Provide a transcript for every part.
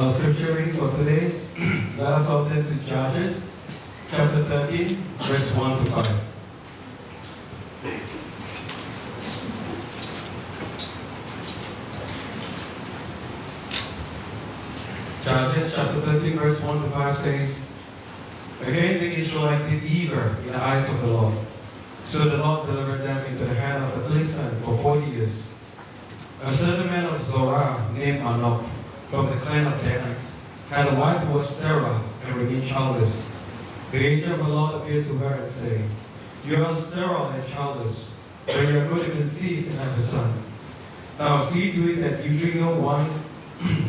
Our scripture reading for today, let us all turn to Judges, chapter 13, verse 1 to 5. Judges chapter 13, verse 1 to 5 says, Again the Israelites did evil in the eyes of the Lord. So the Lord delivered them into the hand of the Philistines for 40 years. A certain man of Zorah named Anok, from the clan of Danites, had a wife who was sterile and remained childless. The angel of the Lord appeared to her and said, You are sterile and childless, but you are going to conceive and have a son. Now see to it that you drink no wine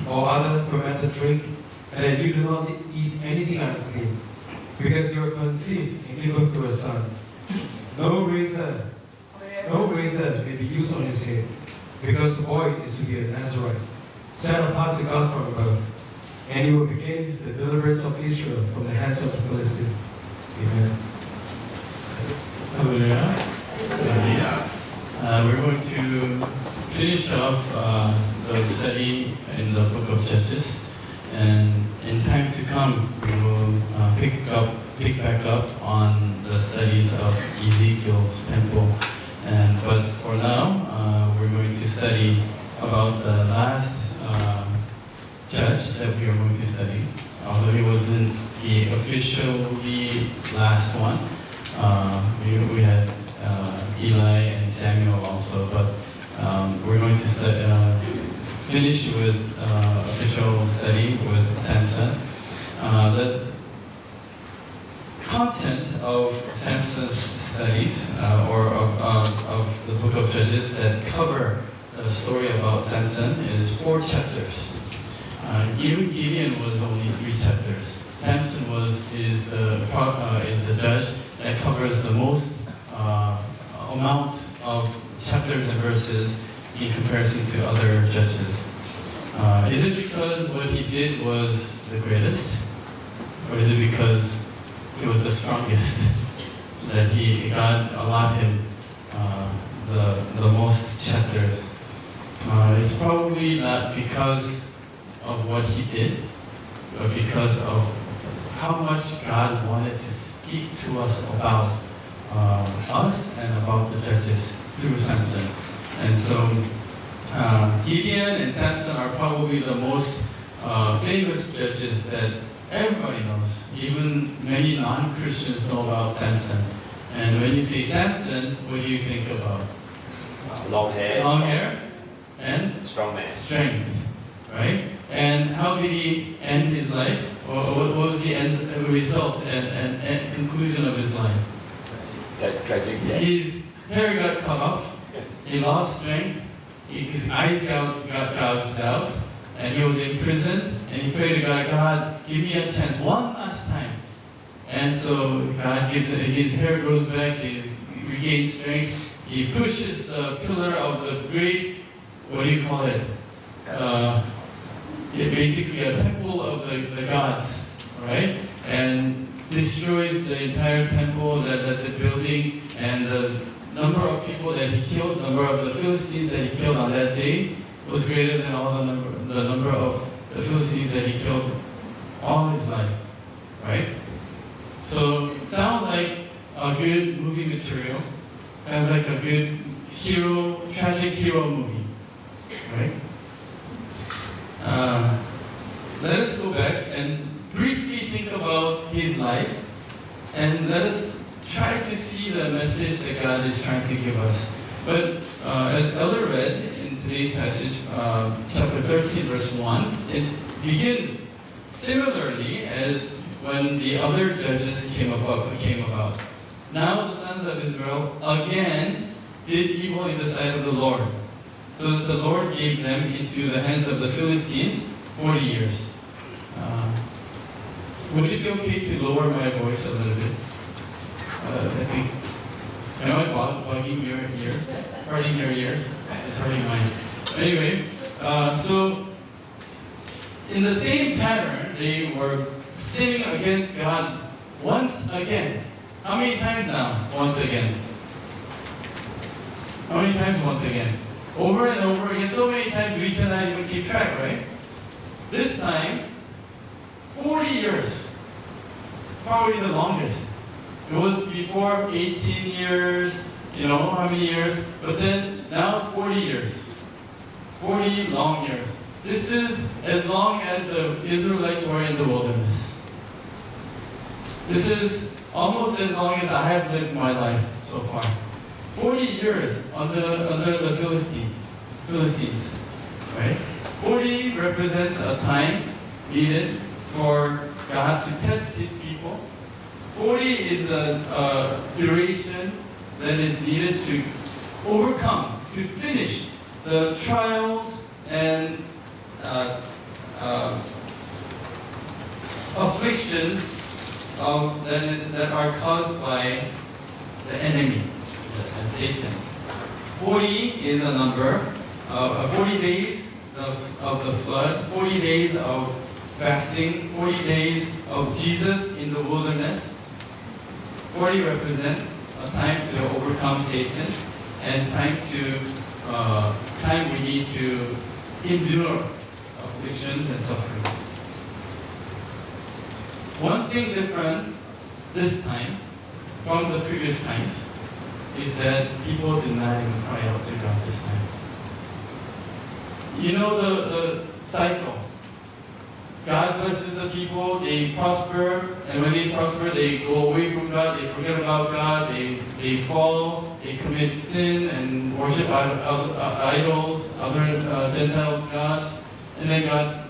or other fermented drink, and that you do not eat anything unclean, because you are conceived and give birth to a son. No razor may be used on his head, because the boy is to be a Nazarite, set apart to God from birth, and he will begin the deliverance of Israel from the hands of the Philistines. Amen. Hallelujah. We're going to finish off the study in the book of Judges, and in time to come we will pick back up on the studies of Ezekiel's temple. But for now, we're going to study about the last judge that we are going to study. Although he wasn't the officially last one, we had Eli and Samuel also, but we're going to finish with official study with Samson. The content of Samson's studies, or of the book of Judges that cover the story about Samson, is 4 chapters. Even Gideon was only 3 chapters. Samson is the judge that covers the most amount of chapters and verses in comparison to other judges. Is it because what he did was the greatest, or is it because he was the strongest that God allowed him the most chapters? It's probably not because of what he did, but because of how much God wanted to speak to us about us and about the judges through Samson. And so Gideon and Samson are probably the most famous judges that everybody knows. Even many non-Christians know about Samson. And when you say Samson, what do you think about? Long hair. Long hair and strong man. Strength, right? And how did he end his life? What was the end result and conclusion of his life? That tragic death. His hair got cut off. He lost strength. His eyes got gouged out, and he was imprisoned. And he prayed to God, God, give me a chance one last time. And so God gives his hair grows back. He regains strength. He pushes the pillar of the great, what do you call it? Basically a temple of the gods, right? And destroys the entire temple, the building, and the number of people that he killed, number of the Philistines that he killed on that day was greater than all the number of the Philistines that he killed all his life, right? So it sounds like a good movie material. Sounds like a good tragic hero movie, right? Let us go back and briefly think about his life, and let us try to see the message that God is trying to give us. But as Elder read in today's passage, chapter 13, verse 1, it begins similarly as when the other judges came about. Now the sons of Israel again did evil in the sight of the Lord, so that the Lord gave them into the hands of the Philistines 40 years. Would it be okay to lower my voice a little bit? I think, am I bugging your ears? Hurting your ears? It's hurting mine. Anyway, so in the same pattern, they were sinning against God once again. How many times now? Once again. How many times once again? Over and over again, so many times we cannot even keep track, right? This time, 40 years. Probably the longest. It was before 18 years, how many years, but then now 40 years. 40 long years. This is as long as the Israelites were in the wilderness. This is almost as long as I have lived my life so far. 40 years under the Philistines, right? 40 represents a time needed for God to test His people. 40 is the duration that is needed to overcome, to finish the trials and afflictions that are caused by the enemy and Satan. 40 is a number. 40 days of the flood, 40 days of fasting, 40 days of Jesus in the wilderness. 40 represents a time to overcome Satan and time we need to endure afflictions and sufferings. One thing different this time from the previous times is that people did not even cry out to God this time. You know the cycle. God blesses the people, they prosper, and when they prosper, they go away from God, they forget about God, they fall, they commit sin and worship idols, other Gentile gods, and then God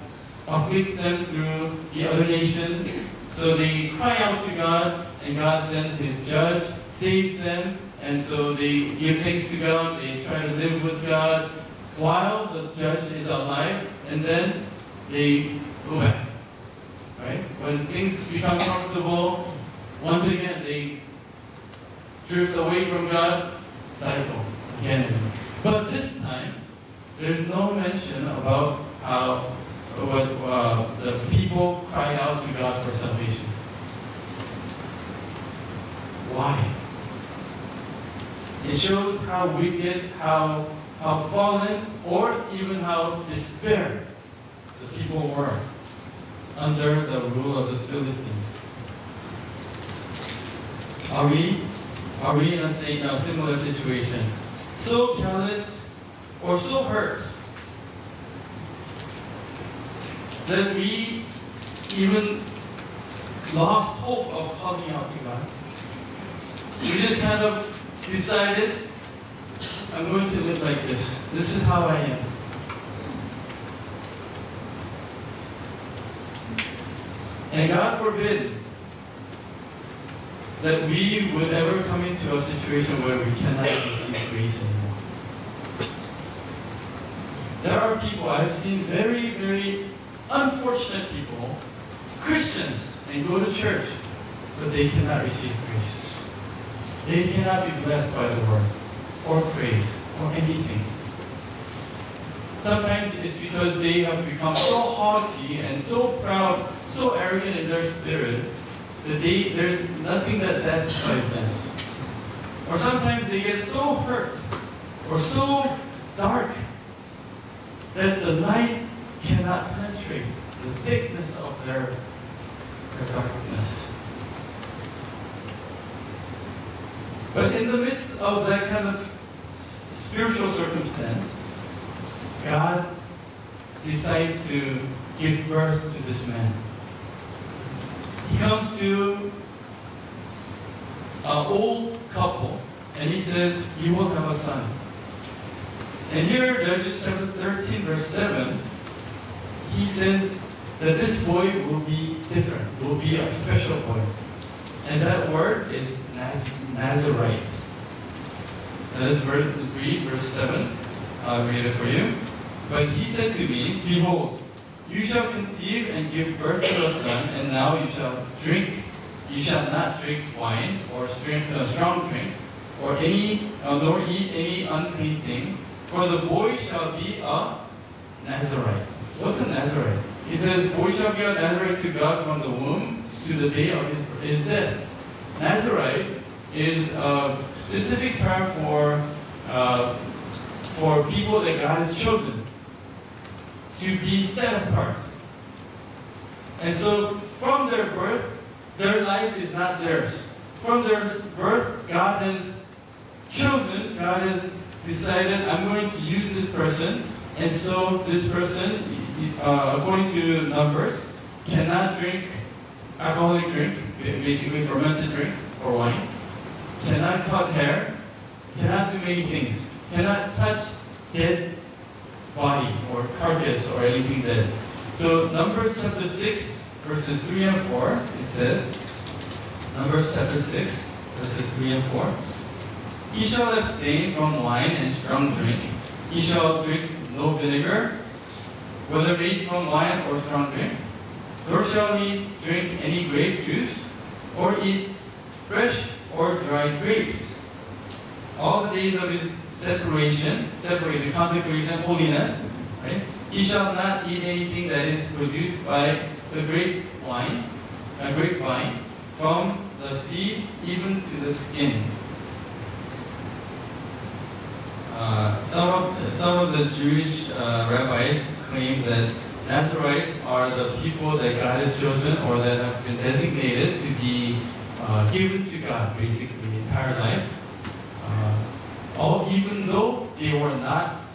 afflicts them through the other nations. So they cry out to God, and God sends His judge, saves them, and so they give thanks to God, they try to live with God while the judge is alive, and then they go back. Right? When things become comfortable, once again they drift away from God, cycle again and again. But this time, there's no mention about how the people cried out to God for salvation. Why? It shows how wicked, how fallen, or even how despair the people were under the rule of the Philistines. Are we in a similar situation? So calloused or so hurt that we even lost hope of calling out to God. We just kind of decided, I'm going to live like this. This is how I am. And God forbid that we would ever come into a situation where we cannot receive grace anymore. There are people, I've seen very, very unfortunate people, Christians, and go to church, but they cannot receive grace. They cannot be blessed by the word, or praise, or anything. Sometimes it's because they have become so haughty and so proud, so arrogant in their spirit, that there's nothing that satisfies them. Or sometimes they get so hurt, or so dark, that the light cannot penetrate the thickness of their darkness. But in the midst of that kind of spiritual circumstance, God decides to give birth to this man. He comes to an old couple and he says, "You will have a son." And here, Judges chapter 13, verse 7, he says that this boy will be different, will be a special boy. And that word is Nazarite. Let us read verse 7. I'll read it for you. "But he said to me, Behold, you shall conceive and give birth to a son, and now you shall drink. You shall not drink wine or strong drink, or nor eat any unclean thing, for the boy shall be a Nazarite." What's a Nazarite? He says, "Boy shall be a Nazarite to God from the womb to the day of his death." Nazarite is a specific term for people that God has chosen to be set apart, And so from their birth, their life is not theirs. From their birth, God has chosen, God has decided, I'm going to use this person. And so this person, according to Numbers, cannot drink alcoholic drink, basically fermented drink or wine, cannot cut hair, cannot do many things, cannot touch dead body or carcass or anything dead. So Numbers chapter 6, verses 3 and 4, it says, Numbers chapter 6, verses 3 and 4, Ye shall abstain from wine and strong drink. Ye shall drink no vinegar, whether made from wine or strong drink. Nor shall he drink any grape juice, or eat fresh or dried grapes. All the days of his separation, consecration, holiness, right? He shall not eat anything that is produced by the grapevine, from the seed even to the skin. Some of the Jewish rabbis claim that Nazarites are the people that God has chosen or that have been designated to be given to God, basically, the entire life. Even though they were not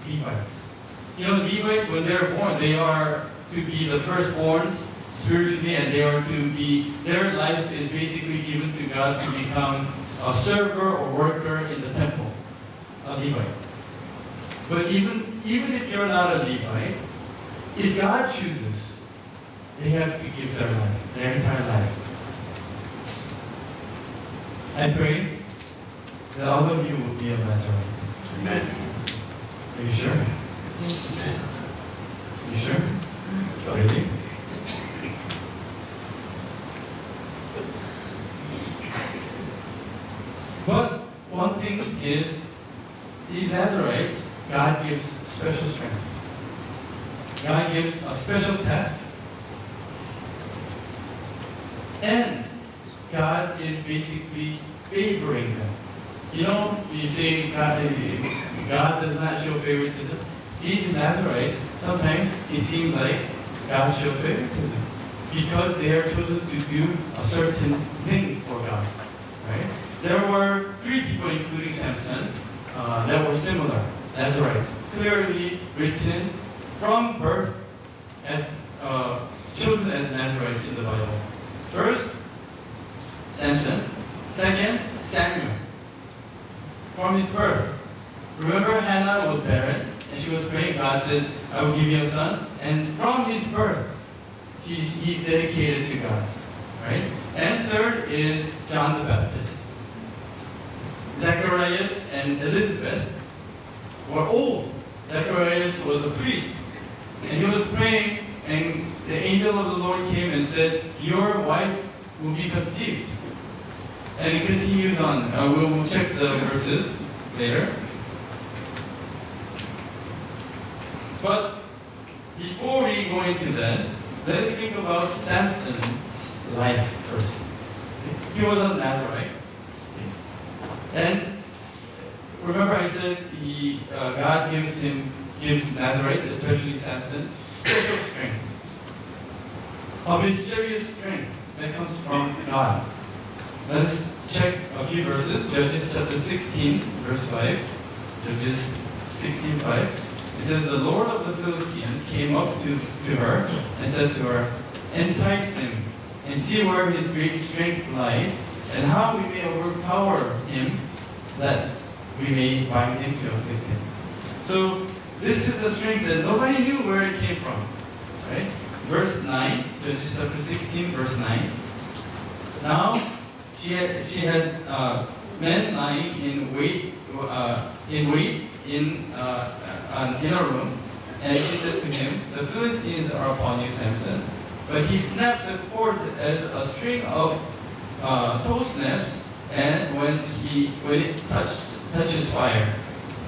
Levites. You know, Levites, when they're born, they are to be the firstborns spiritually, and they are to be, their life is basically given to God to become a server or worker in the temple, a Levite. But even if you're not a Levite, if God chooses, they have to give their life, their entire life. I pray that all of you will be a Nazarite. Amen. Are you sure? Amen. You sure? Really? But one thing is, these Nazarites, God gives special strength. God gives a special task. And God is basically favoring them. You know, you say God does not show favoritism. These Nazarites, sometimes it seems like God showed favoritism because they are chosen to do a certain thing for God. Right? There were 3 people, including Samson, that were similar, Nazarites, clearly written from birth as chosen as Nazarites in the Bible. First, Samson. Second, Samuel. From his birth. Remember, Hannah was barren, and she was praying. God says, I will give you a son. And from his birth, he's dedicated to God. Right? And third is John the Baptist. Zacharias and Elizabeth were old. Zacharias was a priest. And he was praying, and the angel of the Lord came and said, your wife will be conceived. And it continues on. We'll check the verses later. But before we go into that, let us think about Samson's life first. He was a Nazarite. And remember I said God gives Nazarites, especially Samson, special strength. A mysterious strength that comes from God. Let us check a few verses. Judges chapter 16, verse 5. Judges 16:5. It says, the Lord of the Philistines came up to her and said to her, entice him and see where his great strength lies, and how we may overpower him, that we may bind him to afflict him. So this is the strength that nobody knew where it came from. Right? Verse 9, Judges chapter 16, verse 9. Now she had men lying in wait in an inner room, and she said to him, the Philistines are upon you, Samson. But he snapped the cords as a string of toe snaps, and when it touches fire.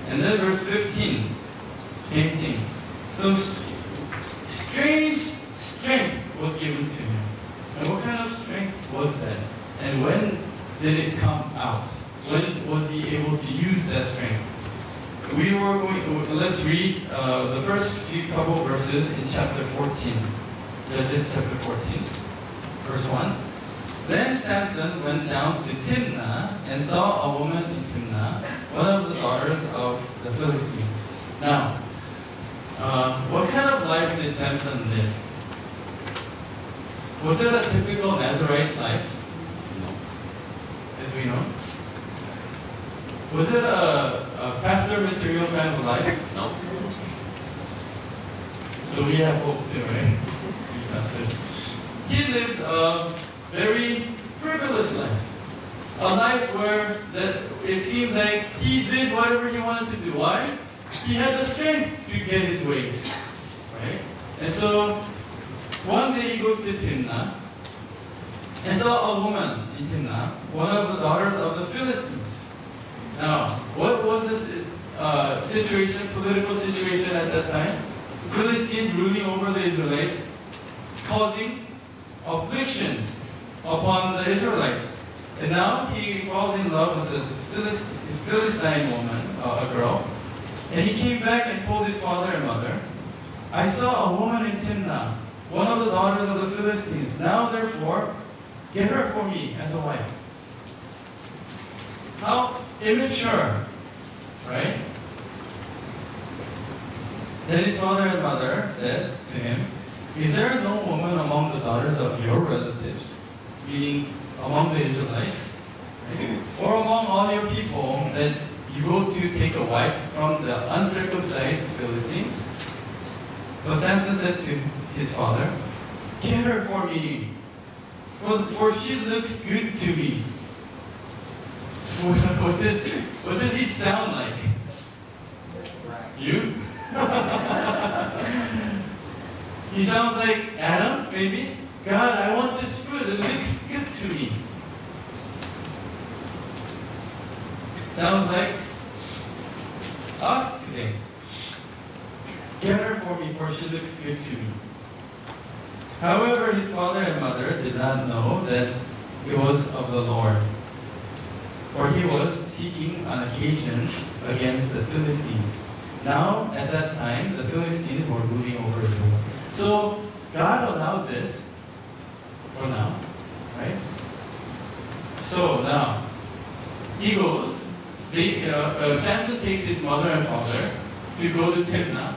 And then verse 15, same thing. So strange strength was given to him. And what kind of strength was that? And when did it come out? When was he able to use that strength? Let's read the first few couple verses in chapter 14. Judges chapter 14, verse 1. Then Samson went down to Timnah and saw a woman in Timnah, one of the daughters of the Philistines. Now, what kind of life did Samson live? Was it a typical Nazarite life, as we know? Was it a pastor material kind of life? No. So we have hope too, right? We pastors. He lived a very frivolous life. A life where it seems like he did whatever he wanted to do. Why? He had the strength to get his ways. Right? And so, one day he goes to Timnah and saw a woman in Timnah, one of the daughters of the Philistines. Now, what was this situation, political situation at that time? Philistines ruling over the Israelites, causing affliction upon the Israelites. And now he falls in love with this Philistine woman, a girl. And he came back and told his father and mother, I saw a woman in Timnah, one of the daughters of the Philistines. Now therefore, get her for me as a wife. How immature, right? Then his father and mother said to him, is there no woman among the daughters of your relatives, meaning among the Israelites, right? Or among all your people, that you go to take a wife from the uncircumcised Philistines? But Samson said to his father, get her for me, for she looks good to me. What does he sound like? You? He sounds like Adam, maybe? God, I want this fruit. It looks good to me. Sounds like us today. Get her for me, for she looks good to me. However, his father and mother did not know that it was of the Lord, for he was seeking an occasion against the Philistines. Now, at that time, the Philistines were ruling over Israel. So, God allowed this for now, right? So now, he goes, Samson takes his mother and father to go to Timnah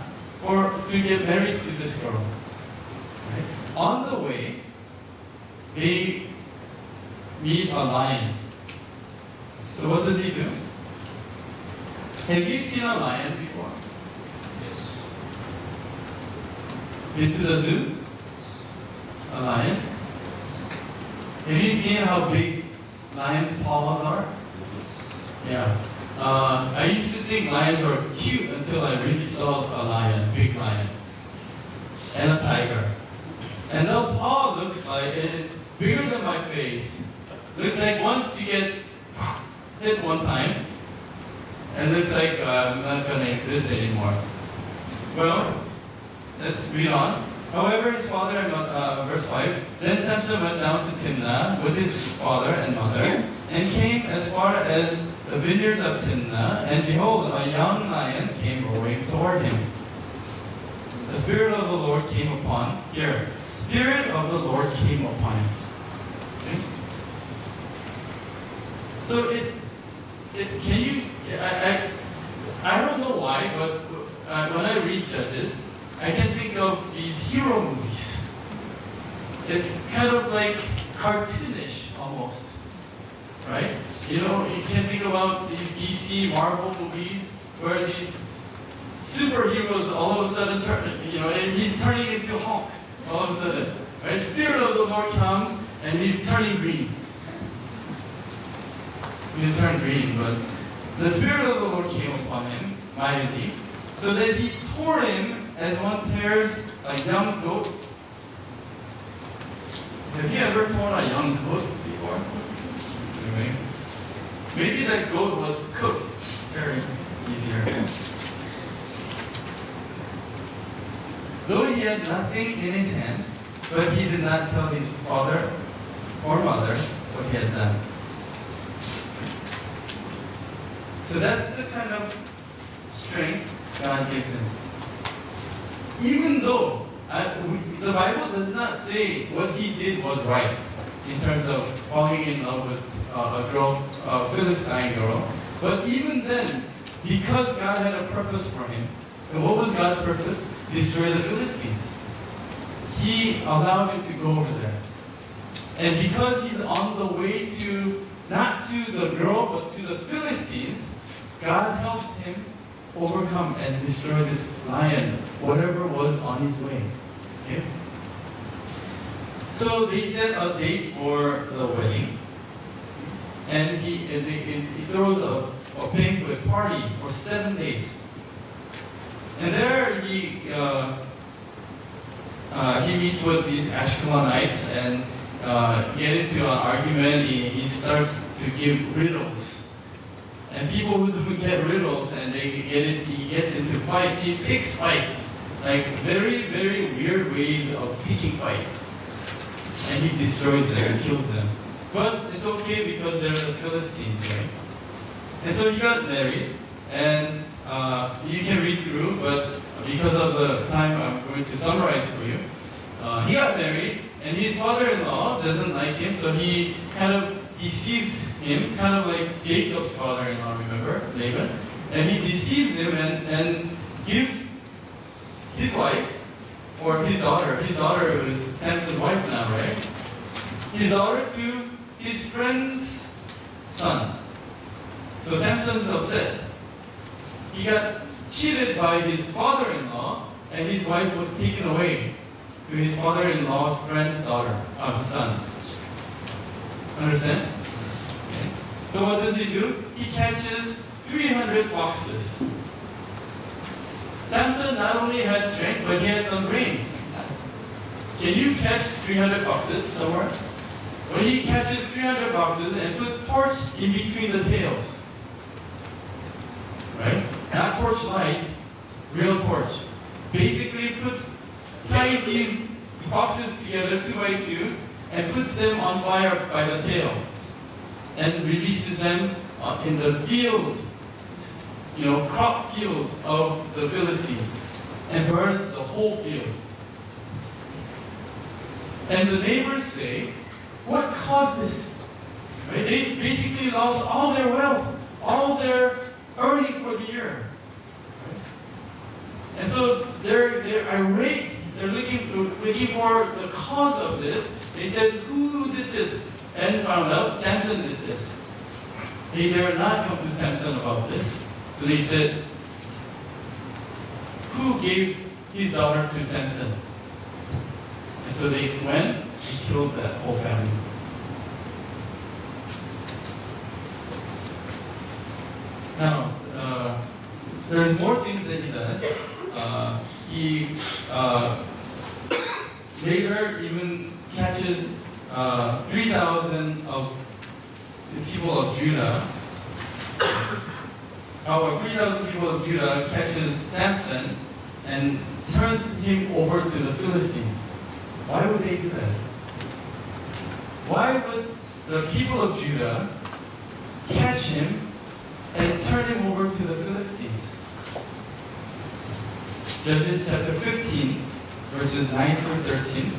to get married to this girl. Right? On the way, they meet a lion. So what does he do? Have you seen a lion before? Been to the zoo? A lion? Have you seen how big lions' paws are? Yeah. I used to think lions are cute until I really saw a lion, big lion, and a tiger. And the paw looks like it's bigger than my face. Looks like once you get hit one time, it looks like I'm not going to exist anymore. Well, let's read on. However, his father and verse 5, then Samson went down to Timnah with his father and mother, and came as far as the vineyards of Timnah, and behold, a young lion came roaring toward him. The Spirit of the Lord came upon, here, Spirit of the Lord came upon him. Okay? So I don't know why, but when I read Judges, I can think of these hero movies. It's kind of like cartoonish almost, right? You know, you can think about these DC Marvel movies where these superheroes all of a sudden he's turning into Hulk all of a sudden. Right? Spirit of the Lord comes and he's turning green. He didn't turn green, but the Spirit of the Lord came upon him mightily, so that he tore him as one tears a young goat. Have you ever torn a young goat before? Anyway, maybe that goat was cooked. Very easier. Though he had nothing in his hand, but he did not tell his father or mother what he had done. So that's the kind of strength God gives him. Even though The Bible does not say what he did was right in terms of falling in love with a girl, a Philistine girl. But even then, because God had a purpose for him, and what was God's purpose? Destroy the Philistines. He allowed him to go over there. And because he's on the way to, not to the girl, but to the Philistines, God helped him overcome and destroy this lion, whatever was on his way. Okay? So they set a date for the wedding, and he throws a banquet party for 7 days. And there he meets with these Ashkelonites and get into an argument. He starts to give riddles. And people who don't get riddles and he gets into fights. He picks fights, like very, very weird ways of picking fights. And he destroys them and kills them. But it's okay because they're the Philistines, right? And so he got married, and you can read through, but because of the time I'm going to summarize for you. He got married, and his father-in-law doesn't like him, so he kind of deceives him, kind of like Jacob's father-in-law, remember, Laban? And he deceives him and gives his wife, or his daughter is Samson's wife now, right? His daughter to his friend's son. So Samson's upset. He got cheated by his father-in-law, and his wife was taken away to his father-in-law's friend's daughter, his son. Understand? Okay. So what does he do? He catches 300 foxes. Samson not only had strength, but he had some brains. Can you catch 300 foxes somewhere? Well, he catches 300 foxes and puts torch in between the tails. Right? Not torch light, real torch. Basically ties these foxes together 2 by 2 and puts them on fire by the tail and releases them in the fields, crop fields of the Philistines, and burns the whole field. And the neighbors say, what caused this? Right? They basically lost all their wealth, all their earning for the year. Right? And so they're irate. They're looking for the cause of this. They said, who did this? And found out Samson did this. They dare not come to Samson about this. So they said, who gave his daughter to Samson? And so they went and killed that whole family. Now, there's more things that he does. He later even catches 3,000 of the people of Judah. 3,000 people of Judah catches Samson and turns him over to the Philistines. Why would they do that? Why would the people of Judah catch him and turn him over to the Philistines? Judges chapter 15, verses 9 through 13.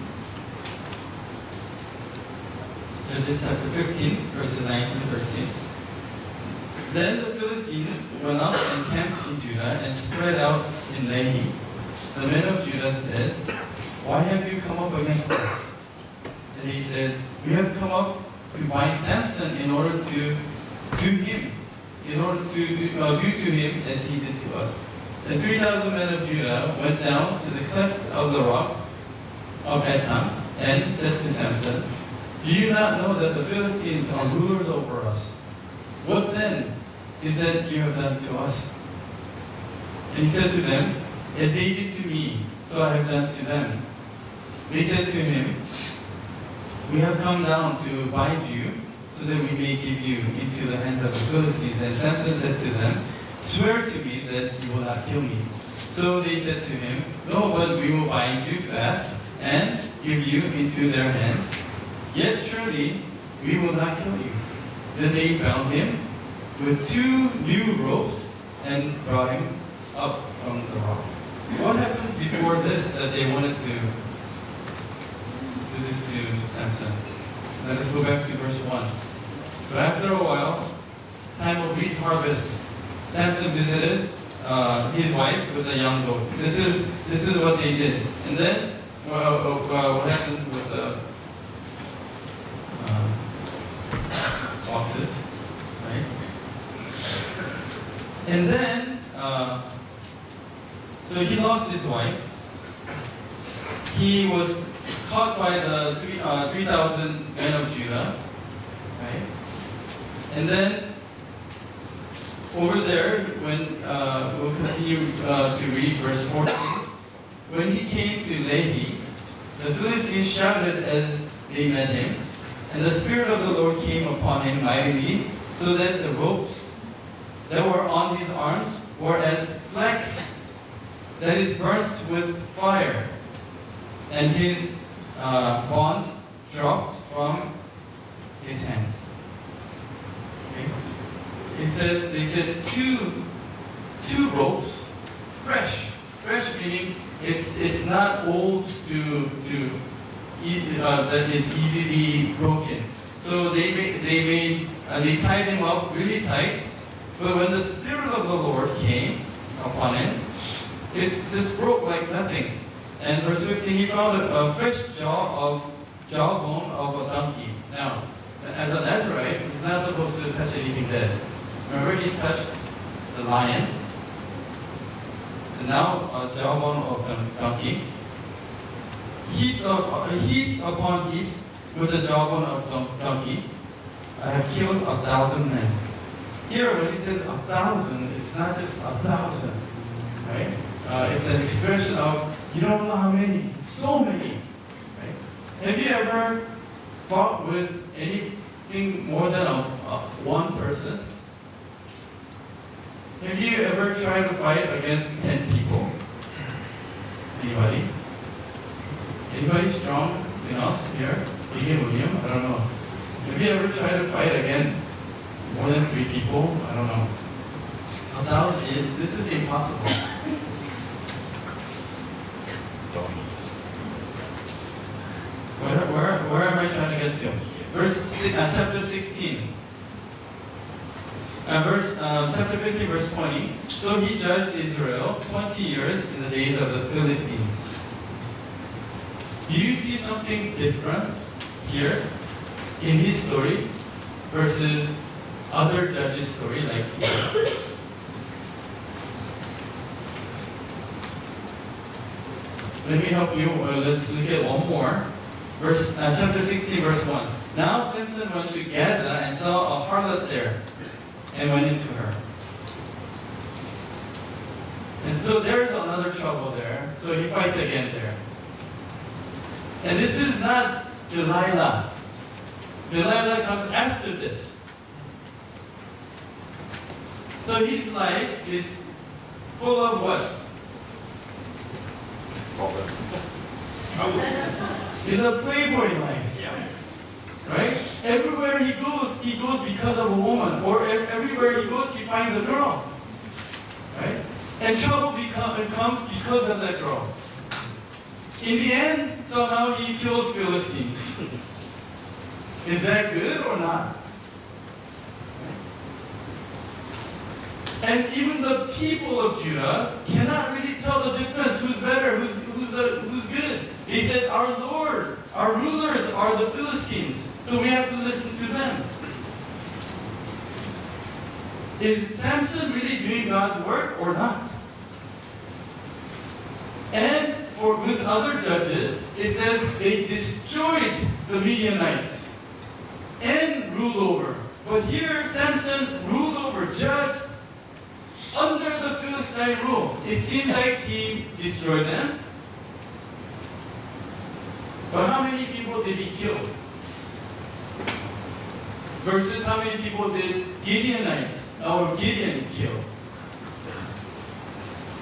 Judges chapter 15, verses 9 through 13. Then the Philistines went up and camped in Judah and spread out in Lehi. The men of Judah said, why have you come up against us? And they said, we have come up to bind Samson in order to do to him as he did to us. And 3,000 men of Judah went down to the cleft of the rock of Etam and said to Samson, do you not know that the Philistines are rulers over us? What then is that you have done to us? And he said to them, as they did to me, so I have done to them. They said to him, we have come down to bind you, so that we may give you into the hands of the Philistines. And Samson said to them, swear to me that you will not kill me. So they said to him, no, but we will bind you fast and give you into their hands. Yet surely we will not kill you. Then they bound him with 2 new ropes and brought him up from the rock. what happens before this that they wanted to do this to Samson? Let us go back to verse 1. But after a while, time of wheat harvest, Samson visited his wife with a young goat. This is what they did. And then, what happened with the foxes, right? And then, so he lost his wife. He was caught by the 3,000 men of Judah, right? And then, over there, when we'll continue to read verse 14, when he came to Lehi, the Philistines shouted as they met him, and the Spirit of the Lord came upon him mightily, so that the ropes that were on his arms were as flax that is burnt with fire, and his bonds dropped from his hands. Okay? They said two ropes, fresh meaning it's not old that is easily broken. So they tied him up really tight. But when the Spirit of the Lord came upon him, it just broke like nothing. And verse 15, he found a fresh jawbone of a donkey. Now, as a Nazarite, he's not supposed to touch anything dead. Remember, he touched the lion. And now, a jawbone of the donkey. Heaps upon heaps with the jawbone of donkey. I have killed 1,000 men. Here, when it says 1,000, it's not just 1,000, right? It's an expression of you don't know how many, so many. Right? Have you ever fought with anything more than one person? Have you ever tried to fight against 10 people? Anybody? Anybody strong enough here? William? I don't know. Have you ever tried to fight against more than 3 people? I don't know. 1,000 this is impossible. Where am I trying to get to? Chapter 16. Chapter 15, verse 20. So he judged Israel 20 years in the days of the Philistines. Do you see something different here in his story versus other judges' story like here? Let me help you. Let's look at one more. Chapter 16, verse 1. Now Samson went to Gaza and saw a harlot there and went into her. And so there's another trouble there. So he fights again there. And this is not Delilah. Delilah comes after this. So his life is full of what? It's a playboy life. Yeah. Right? Everywhere he goes because of a woman. Or everywhere he goes, he finds a girl. Right? And trouble comes because of that girl. In the end, somehow he kills Philistines. Is that good or not? And even the people of Judah cannot really tell the difference. Who's better? Who's good? They said, our Lord, our rulers are the Philistines. So we have to listen to them. Is Samson really doing God's work or not? And with other judges, it says they destroyed the Midianites and ruled over. But here, Samson ruled over, judged under the Philistine rule. It seems like he destroyed them. But how many people did he kill? Versus how many people did Gideon kill?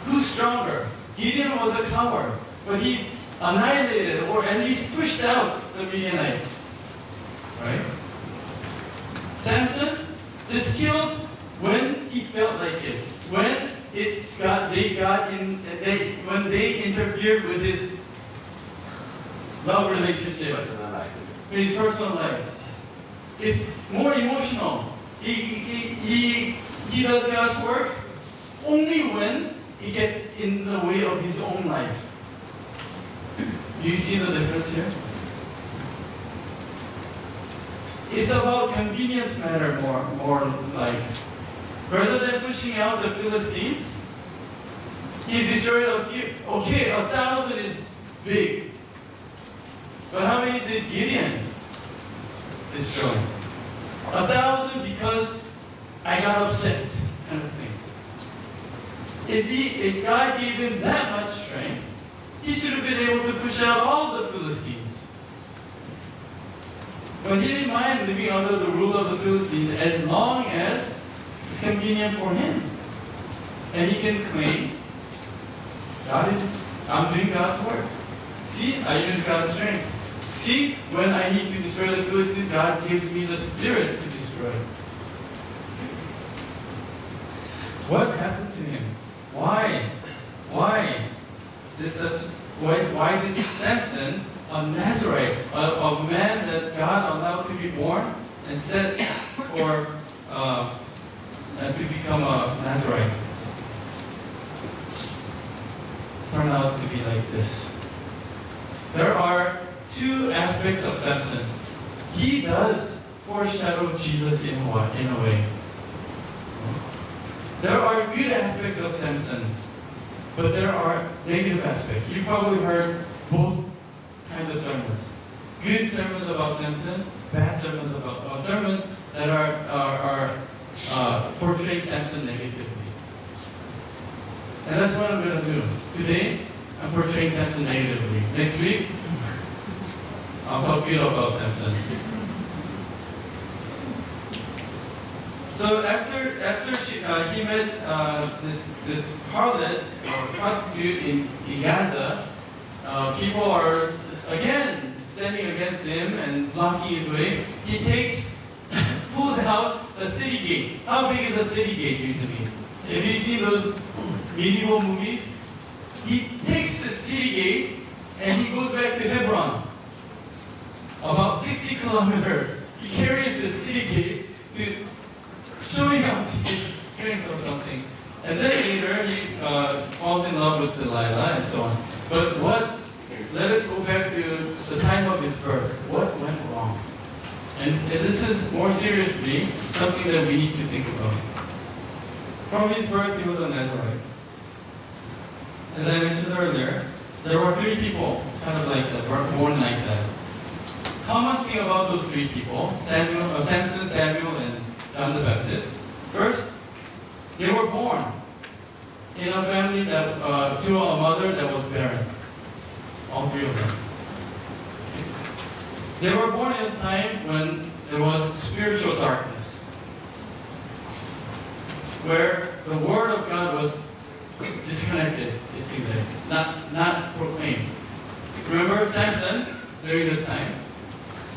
Who's stronger? Gideon was a coward, but he annihilated or at least pushed out the Midianites. Right? Samson just killed when he felt like it. When when they interfered with his love relationship, personal life. his personal life, it's more emotional. He does God's work only when he gets in the way of his own life. Do you see the difference here? It's about convenience matter more like. Rather than pushing out the Philistines, he destroyed a few. Okay, 1,000 is big. But how many did Gideon destroy? 1,000 because I got upset, kind of thing. If God gave him that much strength, he should have been able to push out all the Philistines. But he didn't mind living under the rule of the Philistines as long as it's convenient for him. And he can claim, I'm doing God's work. See, I use God's strength. See, when I need to destroy the Philistines, God gives me the spirit to destroy. What happened to him? Why? Why did Samson, a Nazarite, a man that God allowed to be born and set for to become a Nazarite, turn out to be like this? There are two aspects of Samson. He does foreshadow Jesus in a way. There are good aspects of Samson, but there are negative aspects. You probably heard both kinds of sermons. Good sermons about Samson, bad sermons about sermons that are portray Samson negatively. And that's what I'm going to do. Today, I'm portraying Samson negatively. Next week, I'll talk good about Samson. So after he met this harlot or prostitute in Gaza, people are again standing against him and blocking his way. He pulls out a city gate. How big is a city gate usually? Have you seen those medieval movies? He takes the city gate and he goes back to Hebron. About 60 kilometers. He carries the city gate to showing up his strength or something. And then later he falls in love with Delilah and so on. But let us go back to the time of his birth. What went wrong? And this is more seriously something that we need to think about. From his birth, he was a Nazarite. As I mentioned earlier, there were three people kind of like that, were born like that. Common thing about those three people, Samson, Samuel, and John the Baptist. First, they were born in a family that to a mother that was barren. All three of them. They were born in a time when there was spiritual darkness, where the word of God was disconnected, it seems like, not proclaimed. Remember Samson during this time?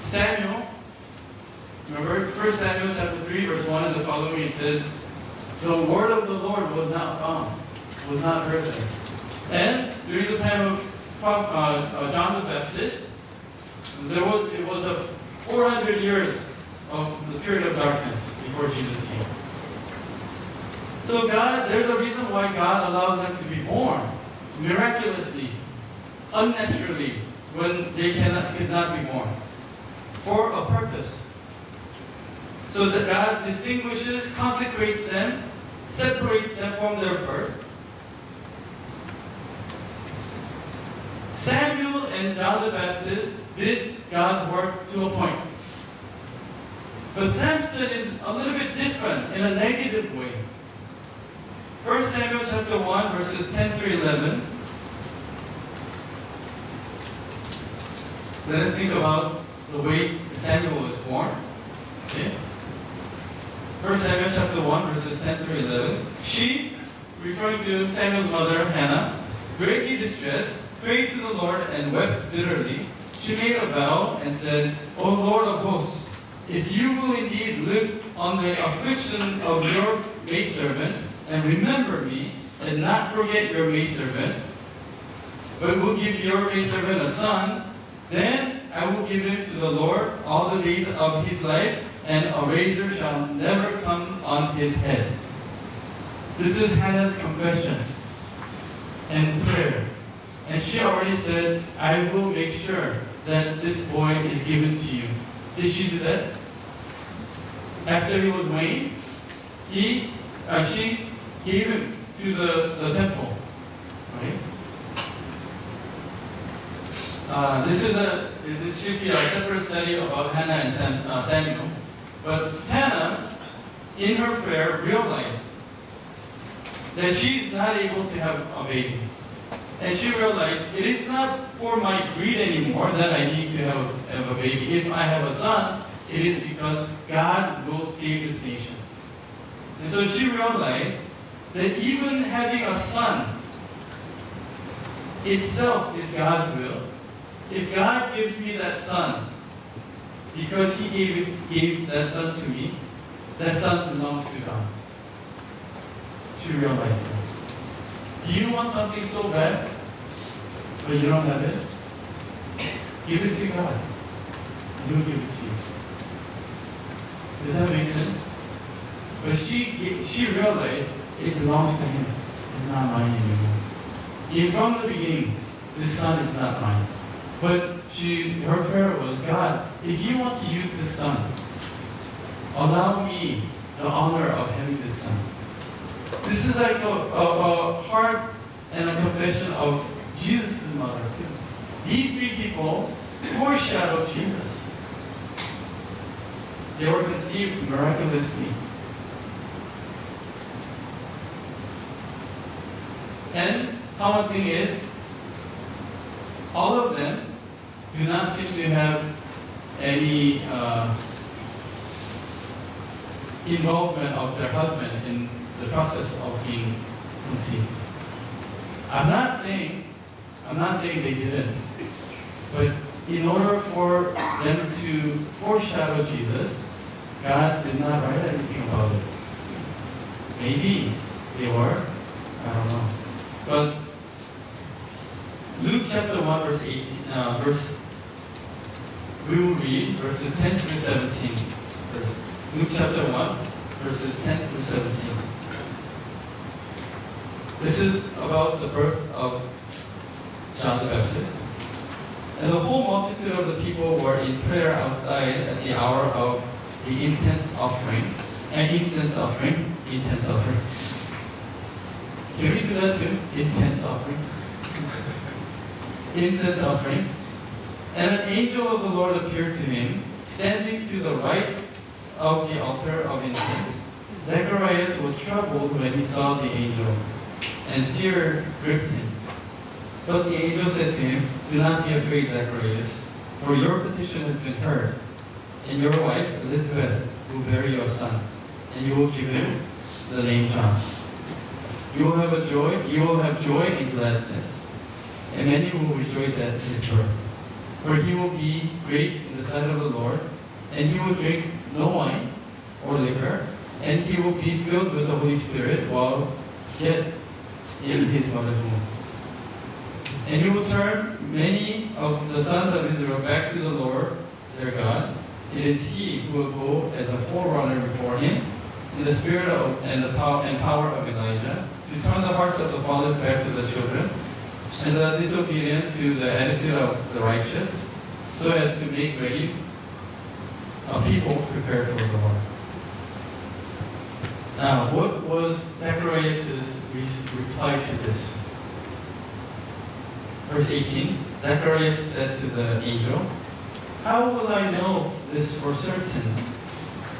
Samuel, remember 1 Samuel chapter 3 verse 1 and the following, it says, the word of the Lord was not found, was not heard there. And during the time of John the Baptist, it was 400 years of the period of darkness before Jesus came. So there's a reason why God allows them to be born miraculously, unnaturally, when they could not be born, for a purpose. So that God distinguishes, consecrates them, separates them from their birth. Samuel and John the Baptist did God's work to a point. But Samson is a little bit different in a negative way. 1 Samuel chapter 1 verses 10 through 11. Let us think about the way Samuel was born. Okay. 1 Samuel chapter 1 verses 10 through 11. She, referring to Samuel's mother Hannah, greatly distressed, prayed to the Lord and wept bitterly. She made a vow and said, O Lord of hosts, if you will indeed look on the affliction of your maidservant and remember me, and not forget your maidservant, but will give your maidservant a son, then I will give him to the Lord all the days of his life, and a razor shall never come on his head. This is Hannah's confession and prayer. And she already said, I will make sure that this boy is given to you. Did she do that? After he was weaned, she gave him to the temple. Right? This should be a separate study about Hannah and Samuel. But Hannah, in her prayer, realized that she's not able to have a baby. And she realized it is not for my greed anymore that I need to have a baby. If I have a son, it is because God will save this nation. And so she realized that even having a son itself is God's will. If God gives me that son, because He gave that son to me, that son belongs to God. She realized that. Do you want something so bad, but you don't have it? Give it to God. He will give it to you. Does that make sense? But she realized it belongs to Him. It's not mine anymore. From the beginning, this son is not mine. But her prayer was, God, if you want to use this son, allow me the honor of having this son. This is like a heart and a confession of Jesus' mother too. These three people foreshadow Jesus. They were conceived miraculously. And common thing is, all of them do not seem to have any involvement of their husband in the process of being conceived. I'm not saying they didn't, but in order for them to foreshadow Jesus, God did not write anything about it. Maybe they were, I don't know. But Luke chapter 1 verse we will read verses 10 through 17. Luke chapter 1 verses 10 through 17. This is about the birth of John the Baptist. And the whole multitude of the people were in prayer outside at the hour of the incense offering. Incense offering. Can we do that too? Incense offering. Incense offering. And an angel of the Lord appeared to him, standing to the right of the altar of incense. Zacharias was troubled when he saw the angel, and fear gripped him. But the angel said to him, do not be afraid, Zacharias, for your petition has been heard, and your wife, Elizabeth, will bear you a son, and you will give him the name John. You will have joy and gladness, and many will rejoice at his birth. For he will be great in the sight of the Lord, and he will drink no wine or liquor, and he will be filled with the Holy Spirit while yet in his mother's womb. And he will turn many of the sons of Israel back to the Lord their God. It is he who will go as a forerunner before him in the spirit and power of Elijah, to turn the hearts of the fathers back to the children, and the disobedient to the attitude of the righteous, so as to make ready a people prepared for the Lord. Now, what was Zacharias' reply to this? Verse 18, Zacharias said to the angel, how will I know this for certain?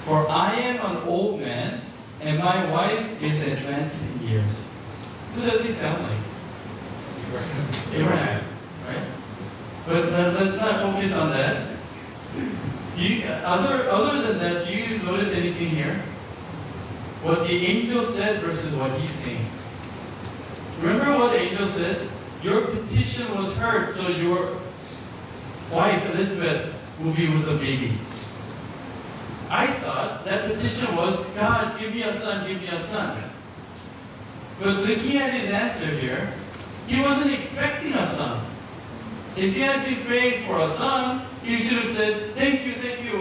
For I am an old man, and my wife is advanced in years. Who does he sound like? Abraham, right? But let's not focus on that. Other than that, do you notice anything here? What the angel said versus what he's saying. Remember what the angel said? Your petition was heard, so your wife, Elizabeth, will be with a baby. I thought that petition was, God, give me a son, give me a son. But looking at his answer here, he wasn't expecting a son. If he had been praying for a son, he should have said, thank you,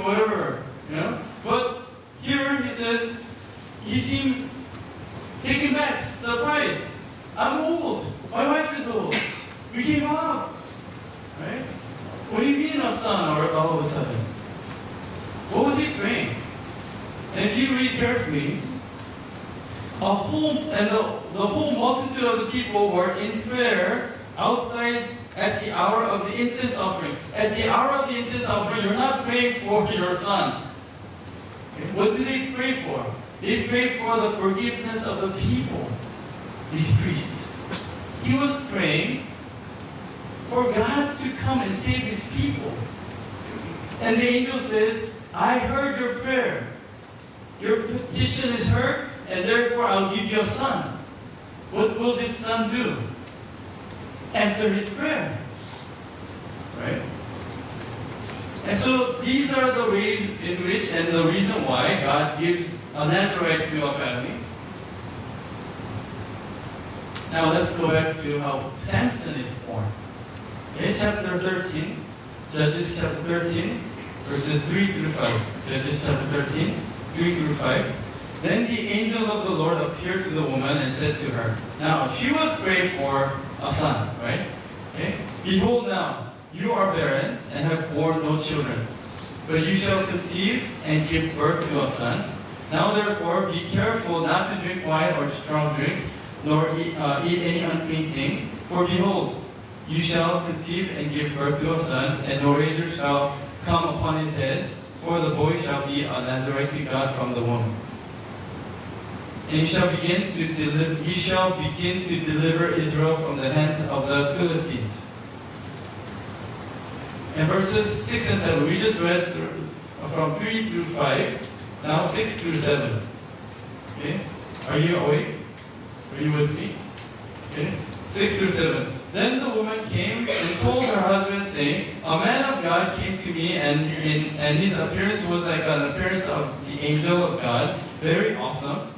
whatever. You know? But here he says, he seems taken back, surprised. I'm old. My wife is old. We gave up. Right? What do you mean a son or all of a sudden? What was he praying? And if you read carefully, the whole multitude of the people were in prayer outside at the hour of the incense offering. At the hour of the incense offering, you're not praying for your son. Okay? What do they pray for? They pray for the forgiveness of the people, these priests. He was praying for God to come and save his people. And the angel says, I heard your prayer. Your petition is heard, and therefore I'll give you a son. What will this son do? Answer his prayer. Right? And so these are the ways in which, and the reason why God gives a Nazarite to a family. Now let's go back to how Samson is born. Okay, chapter 13, Judges chapter 13, verses 3 through 5. Judges chapter 13, 3 through 5. Then the angel of the Lord appeared to the woman and said to her, now she was praying for a son, right? Okay. Behold now, you are barren and have borne no children, but you shall conceive and give birth to a son. Now therefore be careful not to drink wine or strong drink, nor eat any unclean thing. For behold, you shall conceive and give birth to a son, and no razor shall come upon his head, for the boy shall be a Nazarite to God from the womb. And he shall begin to deliver Israel from the hands of the Philistines. And verses 6 and 7, we just read from 3 through 5, now 6 through 7. Okay? Are you awake? Are you with me? Okay? 6 through 7. Then the woman came and told her husband, saying, a man of God came to me, and his appearance was like an appearance of the angel of God, very awesome.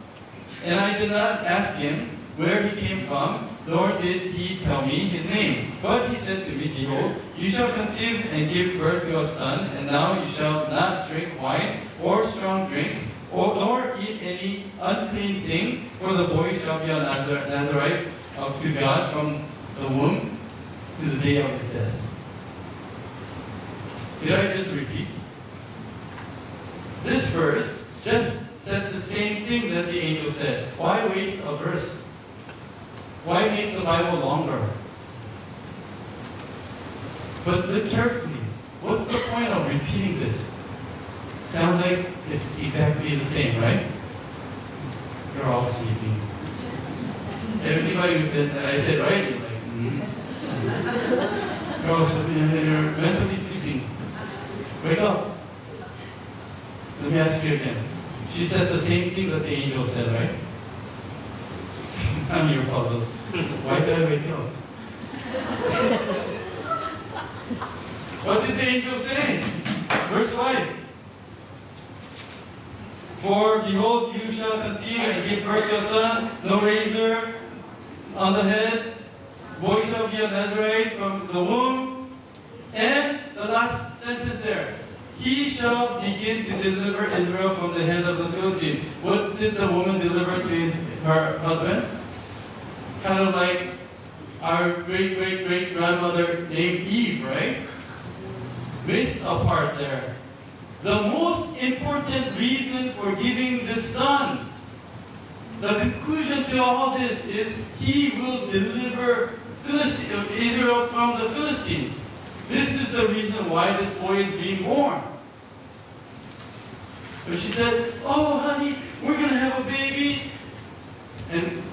And I did not ask him where he came from, nor did he tell me his name. But he said to me, behold, you shall conceive and give birth to a son, and now you shall not drink wine or strong drink, nor eat any unclean thing, for the boy shall be a Nazarite to God from the womb to the day of his death. Did I just repeat? This verse just said the same thing that the angel said. Why waste a verse? Why make the Bible longer? But look carefully. What's the point of repeating this? Sounds like it's exactly the same, right? You're all sleeping. Everybody who said, I said right, you're like, You're all sleeping, you're mentally sleeping. Wake up. Let me ask you again. She said the same thing that the angel said, right? I'm your puzzle. Why did I wake up? What did the angel say? Verse 5. For behold, you shall conceive and give birth to a son, no razor on the head, boy shall be a Nazarite from the womb. And the last sentence there. He shall begin to deliver Israel from the hand of the Philistines. What did the woman deliver to her husband? Kind of like our great-great-great-grandmother named Eve, right? Missed a part there. The most important reason for giving the son, the conclusion to all this is he will deliver Israel from the Philistines. This is the reason why this boy is being born. But she said, oh honey, we're going to have a baby. And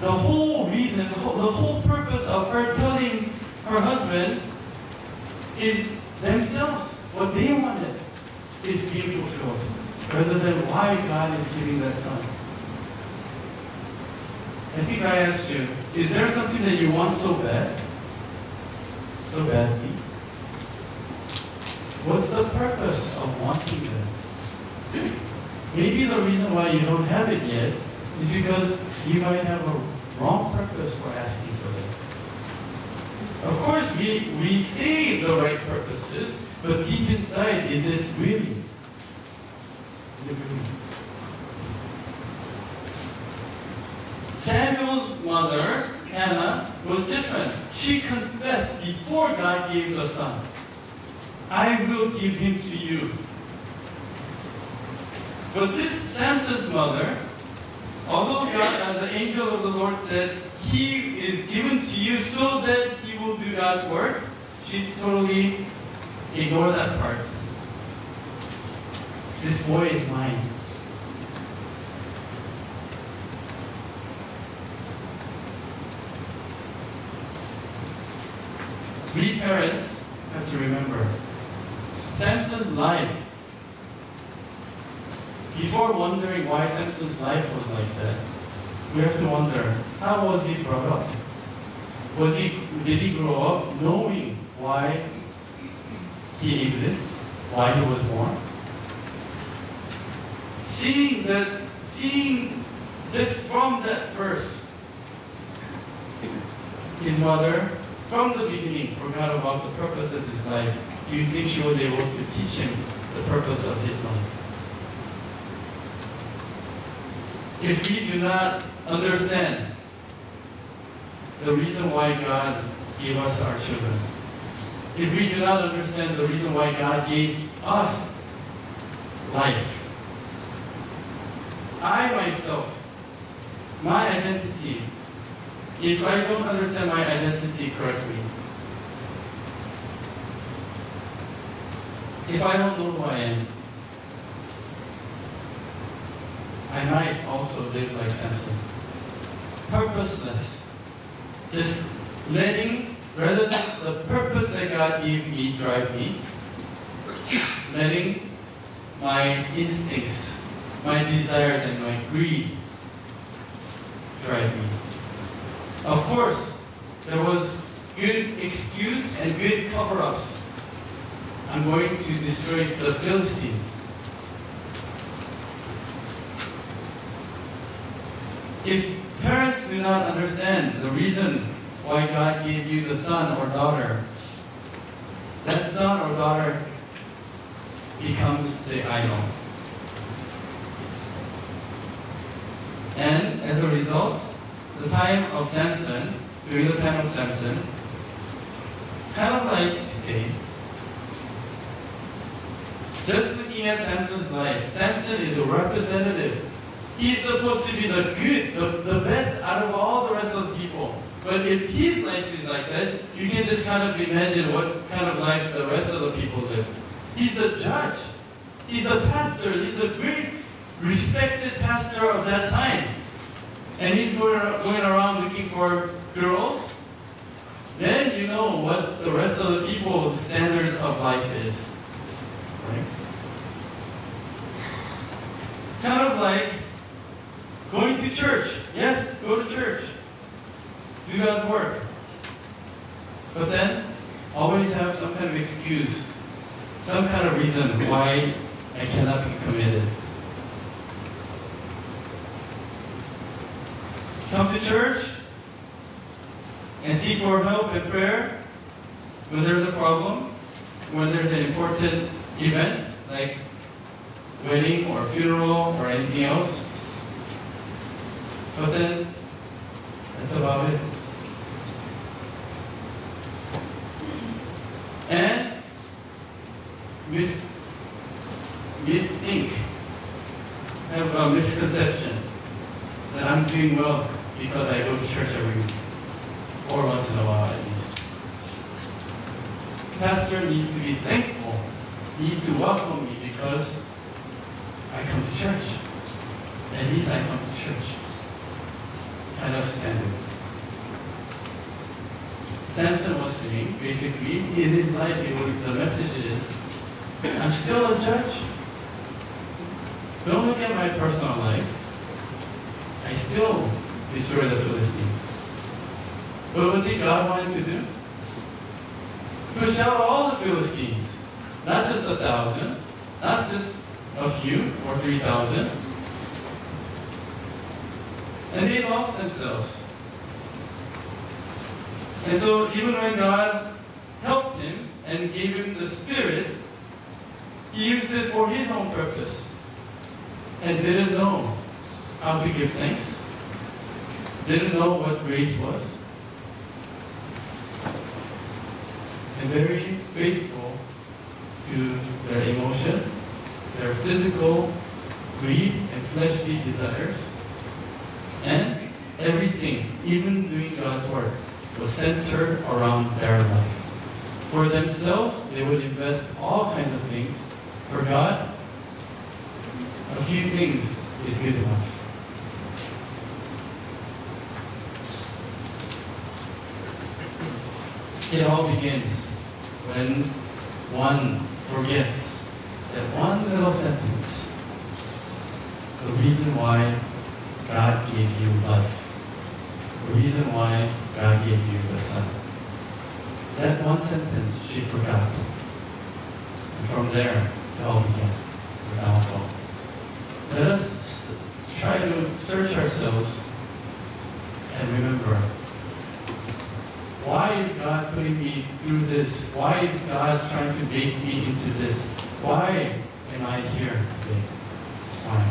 the whole reason, the whole purpose of her telling her husband is themselves. What they wanted is being fulfilled, rather than why God is giving that son. I think I asked you, is there something that you want so bad? So badly? What's the purpose of wanting them? Maybe the reason why you don't have it yet is because you might have a wrong purpose for asking for it. Of course, we say the right purposes, but deep inside, is it really? Is it really? Samuel's mother, Hannah, was different. She confessed before God gave the son, I will give him to you. But this Samson's mother, although God, the angel of the Lord said, he is given to you so that he will do God's work, she totally ignored that part. This boy is mine. We parents have to remember, Samson's life, before wondering why Samson's life was like that, we have to wonder, how was he brought up? Did he grow up knowing why he exists, why he was born? Seeing just from that verse, his mother, from the beginning, forgot about the purpose of his life. Do you think she was able to teach him the purpose of his life? If we do not understand the reason why God gave us our children, if we do not understand the reason why God gave us life, I myself, my identity, if I don't understand my identity correctly, if I don't know who I am, I might also live like Samson. Purposeless. Just rather than the purpose that God gave me drive me, letting my instincts, my desires, and my greed drive me. Of course, there was good excuse and good cover-ups. I'm going to destroy the Philistines. If parents do not understand the reason why God gave you the son or daughter, that son or daughter becomes the idol. And as a result, during the time of Samson, kind of like today, just looking at Samson's life, Samson is a representative. He's supposed to be the good, the best out of all the rest of the people. But if his life is like that, you can just kind of imagine what kind of life the rest of the people lived. He's the judge. He's the pastor. He's the great, respected pastor of that time. And he's going around looking for girls. Then you know what the rest of the people's standard of life is. Right? Kind of like going to church. Yes, go to church. Do God's work. But then, always have some kind of excuse, some kind of reason why I cannot be committed. Come to church and seek for help and prayer when there's a problem, when there's an important event like wedding or funeral or anything else. But then, that's about it. And have a misconception that I'm doing well because I go to church every week, or once in a while at least. Pastor needs to be thankful, needs to welcome me because I come to church. At least I come to church. Kind of standard. Samson was saying, basically, in his life, the message is, I'm still a judge. Don't look at my personal life. I still destroy the Philistines. But what did God want him to do? Push out all the Philistines. Not just 1,000, not just a few or 3,000. And they lost themselves. And so even when God helped him and gave him the Spirit, he used it for his own purpose and didn't know how to give thanks, didn't know what grace was, and very faithful to their emotion, their physical greed and fleshly desires, and everything, even doing God's work, was centered around their life. For themselves, they would invest all kinds of things. For God, a few things is good enough. It all begins when one forgets that one little sentence, the reason why God gave you life, the reason why God gave you the Son. That one sentence she forgot. And from there, it all began, the downfall. Let us try to search ourselves and remember, why is God putting me through this? Why is God trying to make me into this? Why am I here today? Why?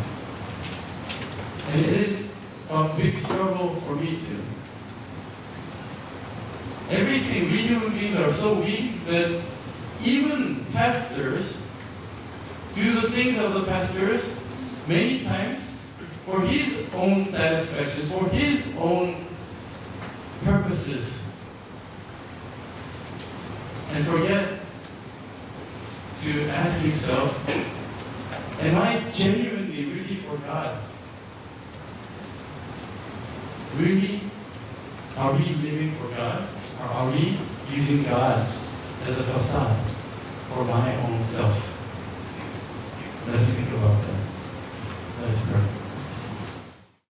And it is a big struggle for me too. Everything, we human beings are so weak that even pastors do the things of the pastors many times for his own satisfaction, for his own purposes. And forget to ask himself, am I genuinely, really for God? Really, are we living for God? Or are we using God as a facade for my own self? Let us think about that.